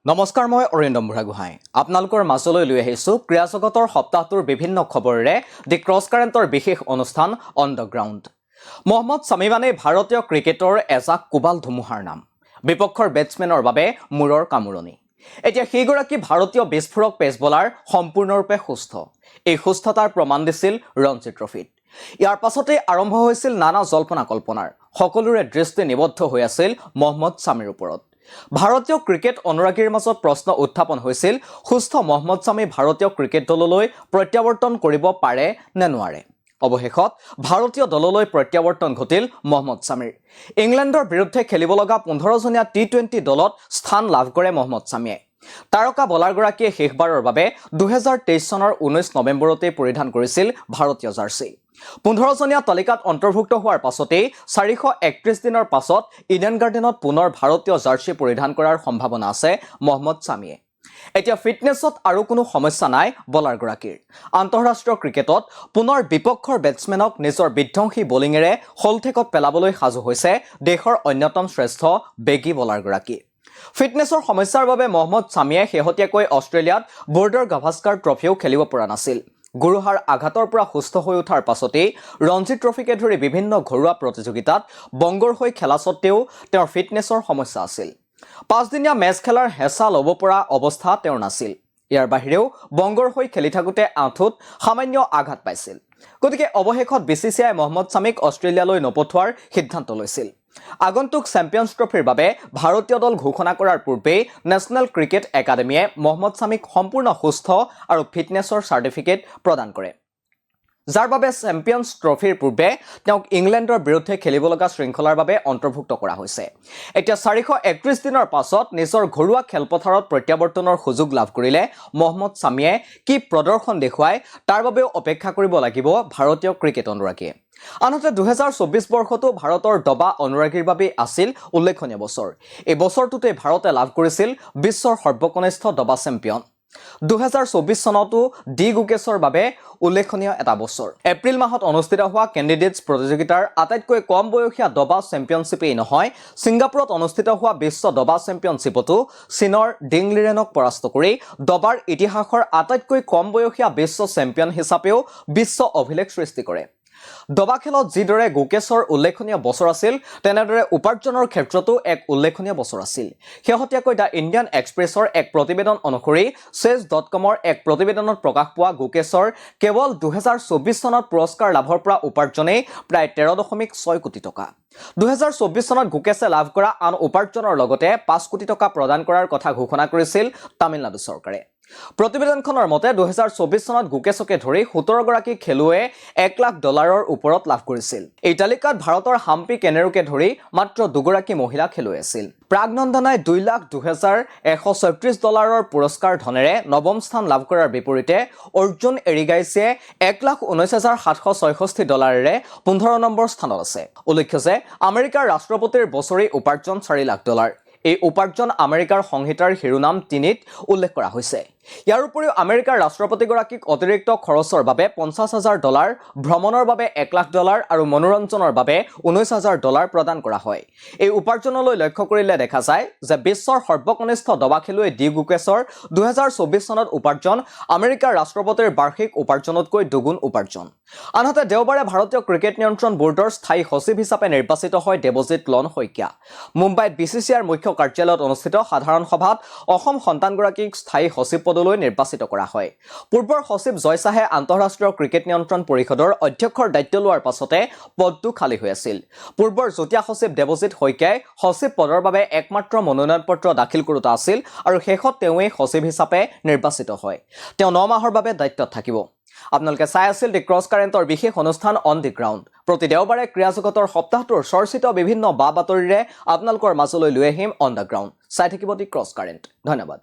নমস্কাৰ, মই অৰিন্দম বুঢ়াগোহাঁই আপোনালোকৰ মাজলৈ লৈ আহিছোঁ ক্ৰীড়া জগতৰ সপ্তাহটোৰ বিভিন্ন খবৰেৰে দি ক্ৰছ কাৰেণ্টৰ বিশেষ অনুষ্ঠান on the ground. Mohammed Shami ভাৰতীয় ক্ৰিকেটৰ এজাক কোবাল ধুমুহাৰ নাম। বিপক্ষৰ বেটছমেনৰ বাবে মূৰৰ কামোৰণি। এতিয়া সেইগৰাকী ভাৰতীয় বিস্ফোৰক পেচ বলাৰ সম্পূৰ্ণৰূপে সুস্থ। এই সুস্থতাৰ প্ৰমাণ দিছিল ৰঞ্জী ট্ৰফীত। ইয়াৰ পাছতেই আৰম্ভ হৈছিল নানা জল্পনা কল্পনাৰ। সকলোৰে দৃষ্টি নিবদ্ধ হৈ আছিল মহম্মদ ছামীৰ ওপৰত। ভাৰতীয় ক্ৰিকেট অনুৰাগীৰ মাজত প্ৰশ্ন উত্থাপন হৈছিল, সুস্থ মহম্মদ ছামী ভাৰতীয় ক্ৰিকেট দললৈ প্ৰত্যাৱৰ্তন কৰিব পাৰে নে নোৱাৰে। অৱশেষত ভাৰতীয় দললৈ প্ৰত্যাৱৰ্তন ঘটিল মহম্মদ ছামীৰ। ইংলেণ্ডৰ বিৰুদ্ধে খেলিব লগা 15জনীয়া টি-20 দলত স্থান লাভ কৰে মহম্মদ ছামীয়ে। তাৰকা বলাৰগৰাকীয়ে শেষবাৰৰ বাবে 2023 চনৰ 19 নৱেম্বৰতেই পৰিধান কৰিছিল ভাৰতীয় জাৰ্চি। 15জনীয়া তালিকাত অন্তৰ্ভুক্ত হোৱাৰ পাছতেই 431 দিনৰ পাছত ইডেন গাৰ্ডেনত পুনৰ ভাৰতীয় জাৰ্চি পৰিধান কৰাৰ সম্ভাৱনা আছে মহম্মদ ছামীয়ে। এতিয়া ফিটনেছত আৰু কোনো সমস্যা নাই বলাৰগৰাকীৰ। আন্তঃৰাষ্ট্ৰীয় ক্ৰিকেটত পুনৰ বিপক্ষৰ বেটছমেনক নিজৰ বিধ্বংসী বলিঙেৰে শলঠেকত পেলাবলৈ সাজু হৈছে দেশৰ অন্যতম শ্ৰেষ্ঠ বেগী বলাৰগৰাকী। ফিটনেছৰ সমস্যাৰ বাবে মহম্মদ ছামীয়ে শেহতীয়াকৈ অষ্ট্ৰেলিয়াত বৰ্ডাৰ গাভাস্কাৰ ট্ৰফিও খেলিব পৰা নাছিল। গুৰুহাৰ আঘাতৰ পৰা সুস্থ হৈ উঠাৰ পাছতেই ৰঞ্জী ট্ৰফিকে ধৰি বিভিন্ন ঘৰুৱা প্ৰতিযোগিতাত বংগৰ হৈ খেলা স্বত্তেও তেওঁৰ ফিটনেছৰ সমস্যা আছিল। 5দিনীয়া মেচ খেলাৰ হেঁচা ল'ব পৰা অৱস্থা তেওঁৰ নাছিল। ইয়াৰ বাহিৰেও বংগৰ হৈ খেলি থাকোঁতে আঁঠুত সামান্য আঘাত পাইছিল। গতিকে অৱশেষত BCCI মহম্মদ ছামীক অষ্ট্ৰেলিয়ালৈ নপঠোৱাৰ সিদ্ধান্ত লৈছিল। আগন্তুক চেম্পিয়নছ ট্ৰফিৰ বাবে ভাৰতীয় দল ঘোষণা কৰাৰ পূৰ্বেই নেশ্যনেল ক্ৰিকেট একাডেমীয়ে মহম্মদ ছামীক সম্পূৰ্ণ সুস্থ আৰু ফিটনেছৰ চাৰ্টিফিকেট প্ৰদান কৰে, যাৰ বাবে চেম্পিয়নছ ট্ৰফিৰ পূৰ্বে তেওঁক ইংলেণ্ডৰ বিৰুদ্ধে খেলিব লগা শৃংখলাৰ বাবে অন্তৰ্ভুক্ত কৰা হৈছে। এতিয়া 431 দিনৰ পাছত নিজৰ ঘৰুৱা খেলপথাৰত প্ৰত্যাৱৰ্তনৰ সুযোগ লাভ কৰিলে মহম্মদ ছামীয়ে কি প্ৰদৰ্শন দেখুৱায় তাৰ বাবেও অপেক্ষা কৰিব লাগিব ভাৰতীয় ক্ৰিকেট অনুৰাগীয়ে। আনহাতে 2024 বৰ্ষতো ভাৰতৰ দবা অনুৰাগীৰ বাবে আছিল উল্লেখনীয় বছৰ। এই বছৰটোতে ভাৰতে লাভ কৰিছিল বিশ্বৰ সৰ্বকনিষ্ঠ দবা চেম্পিয়ন। 2024 চনতো ডি গুকেছৰ বাবে উল্লেখনীয় এটা বছৰ। এপ্ৰিল মাহত অনুষ্ঠিত হোৱা কেণ্ডিডেটছ প্ৰতিযোগিতাৰ আটাইতকৈ কম বয়সীয়া দবা চেম্পিয়নশ্বিপেই নহয়, ছিংগাপুৰত অনুষ্ঠিত হোৱা বিশ্ব দবা চেম্পিয়নশ্বিপতো চীনৰ ডিং লিৰেনক পৰাস্ত কৰি দবাৰ ইতিহাসৰ আটাইতকৈ কম বয়সীয়া বিশ্ব চেম্পিয়ন হিচাপেও বিশ্ব অভিলেখ সৃষ্টি কৰে। দবা খেলত যিদৰে গুকেছৰ উল্লেখনীয় বছৰ আছিল, তেনেদৰে উপাৰ্জনৰ ক্ষেত্ৰতো এক উল্লেখনীয় বছৰ আছিল। শেহতীয়াকৈ দ্য ইণ্ডিয়ান এক্সপ্ৰেছৰ এক প্ৰতিবেদন অনুসৰি চেছ.কমৰ এক প্ৰতিবেদনত প্ৰকাশ পোৱা গুকেছৰ কেৱল 2024 চনত পুৰস্কাৰ লাভৰ পৰা উপাৰ্জনেই প্ৰায় 13.6 কোটি টকা। 2024 চনত গুকেছে লাভ কৰা আন উপাৰ্জনৰ লগতে 5 কোটি টকা প্ৰদান কৰাৰ কথা ঘোষণা কৰিছিল তামিলনাডু চৰকাৰে। প্ৰতিবেদনখনৰ মতে 2024 চনত গুকেছকে ধৰি 17গৰাকী খেলুৱৈয়ে $1 লাখ ওপৰত লাভ কৰিছিল। এই তালিকাত ভাৰতৰ হাম্পি কেনেৰুকে ধৰি মাত্ৰ 2গৰাকী মহিলা খেলুৱৈ আছিল। প্ৰাগনন্দনাই $2,02,136 পুৰস্কাৰ ধনেৰে নৱম স্থান লাভ কৰাৰ বিপৰীতে অৰ্জুন এৰিগাইছে $1,19,766 15 নম্বৰ স্থানত আছে। উল্লেখ্য যে আমেৰিকাৰ ৰাষ্ট্ৰপতিৰ বছৰি উপাৰ্জন $4 লাখ। এই উপাৰ্জন আমেৰিকাৰ সংহিতাৰ শিৰোনাম 3ত উল্লেখ কৰা হৈছে। ইয়াৰ উপৰিও আমেৰিকাৰ ৰাষ্ট্ৰপতিগৰাকীক অতিৰিক্ত খৰচৰ বাবে $50,000, ভ্ৰমণৰ বাবে $1 লাখ আৰু মনোৰঞ্জনৰ বাবে $19,000 প্ৰদান কৰা হয়। এই উপাৰ্জনলৈ লক্ষ্য কৰিলে দেখা যায় যে বিশ্বৰ সৰ্বকনিষ্ঠ দবা খেলুৱৈ ডি গুকেছৰ 2024 চনত উপাৰ্জন আমেৰিকাৰ ৰাষ্ট্ৰপতিৰ বাৰ্ষিক উপাৰ্জনতকৈ দুগুণ উপাৰ্জন। আনহাতে দেওবাৰে ভাৰতীয় ক্ৰিকেট নিয়ন্ত্ৰণ বৰ্ডৰ স্থায়ী সচিব হিচাপে নিৰ্বাচিত হয় দেৱজিৎ লন শইকীয়া। মুম্বাইত BCCIৰ মুখ্য কাৰ্যালয়ত অনুষ্ঠিত সাধাৰণ সভাত অসম সন্তানগৰাকীক স্থায়ী সচিব পদলৈ নিৰ্বাচিত কৰা হয়। পূৰ্বৰ সচিব জয় শাহে আন্তঃৰাষ্ট্ৰীয় ক্ৰিকেট নিয়ন্ত্ৰণ পৰিষদৰ অধ্যক্ষৰ দায়িত্ব লোৱাৰ পাছতে পদটো খালী হৈ আছিল। পূৰ্বৰ যুটীয়া সচিব দেৱজিৎ শইকীয়াই সচিব পদৰ বাবে একমাত্ৰ মনোনয়ন পত্ৰ দাখিল কৰোঁতা আছিল আৰু শেষত তেওঁৱেই সচিব হিচাপে নিৰ্বাচিত হয়। তেওঁ 9 মাহৰ বাবে দায়িত্বত থাকিব। আপোনালোকে চাই আছিল দি ক্ৰছ কাৰেণ্টৰ বিশেষ অনুষ্ঠান অন দি গ্ৰাউণ্ড। প্ৰতি দেওবাৰে ক্ৰীড়া জগতৰ সপ্তাহটোৰ চৰ্চিত বিভিন্ন বা বাতৰিৰে আপোনালোকৰ মাজলৈ লৈ আহিম অন দ্য গ্ৰাউণ্ড। চাই থাকিব দি ক্ৰছ কাৰেণ্ট। ধন্যবাদ।